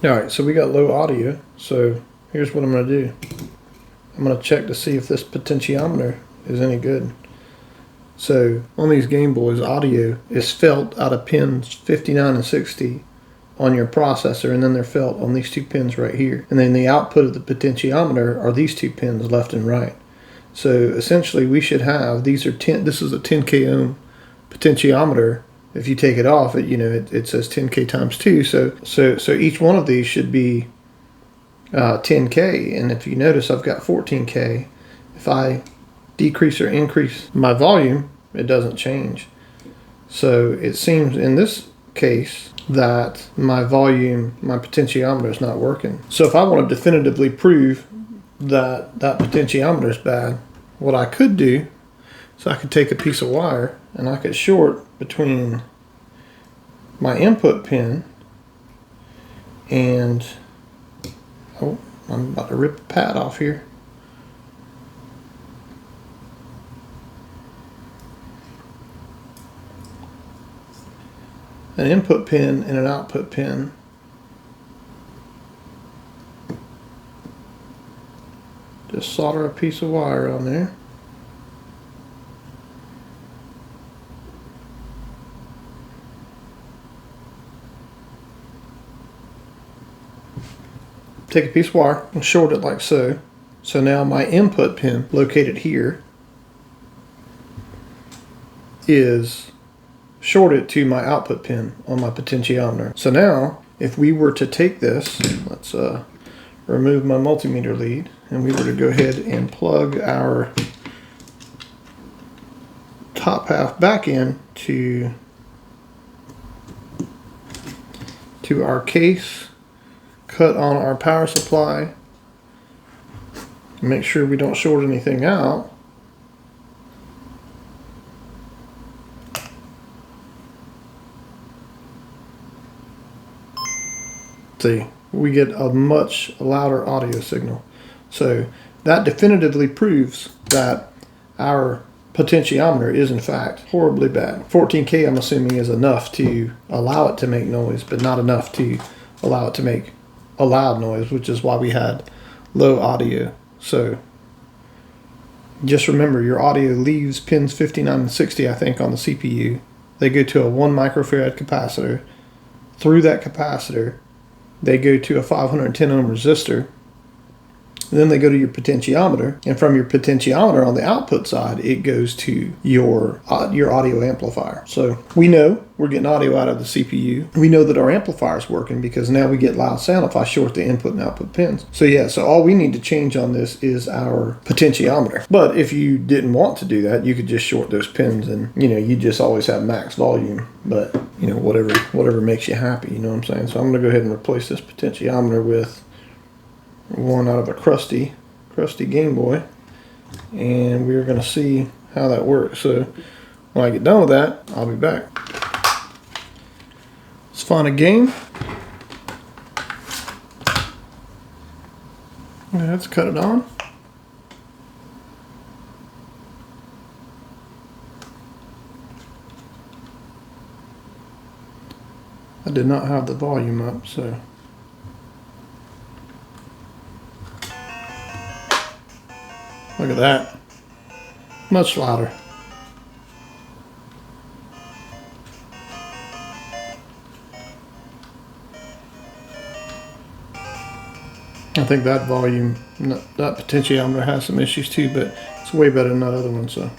Alright, so we got low audio, so here's what I'm going to do. I'm going to check to see if this potentiometer is any good. So on these Gameboys, audio is felt out of pins 59 and 60 on your processor, and then they're felt on these two pins right here. And then the output of the potentiometer are these two pins left and right. So essentially we should have, these are 10, this is a 10k ohm potentiometer. If you take it off, it says 10k times 2. So each one of these should be 10k. And if you notice, I've got 14k. If I decrease or increase my volume, it doesn't change. So it seems in this case that my volume, my potentiometer is not working. So if I want to definitively prove that potentiometer is bad, what I could do is I could take a piece of wire and I could short between my input pin and, oh, I'm about to rip the pad off here. An input pin and an output pin. Just solder a piece of wire on there. Take a piece of wire and short it like so. So now my input pin, located here, is shorted to my output pin on my potentiometer. So now, if we were to take this, let's remove my multimeter lead, and we were to go ahead and plug our top half back in to our case, cut on our power supply, make sure we don't short anything out. See, we get a much louder audio signal. So that definitively proves that our potentiometer is in fact horribly bad. 14K, I'm assuming, is enough to allow it to make noise, but not enough to allow it to make a loud noise, which is why we had low audio. So just remember, your audio leaves pins 59 and 60, I think, on the CPU. They go to a 1 microfarad capacitor. Through that capacitor, they go to a 510 ohm resistor. And then they go to your potentiometer, and from your potentiometer on the output side, it goes to your audio amplifier. So we know we're getting audio out of the CPU. We know that our amplifier is working because now we get loud sound if I short the input and output pins. So yeah, so all we need to change on this is our potentiometer. But if you didn't want to do that, you could just short those pins, and you just always have max volume. But whatever makes you happy, you know what I'm saying? So I'm gonna go ahead and replace this potentiometer with one out of a crusty Gameboy, and we're going to see how that works. So when I get done with that, I'll be back. Let's find a game. Let's cut it on. I did not have the volume up, so look at that. Much louder. I think that volume, that potentiometer has some issues too, but it's way better than that other one. So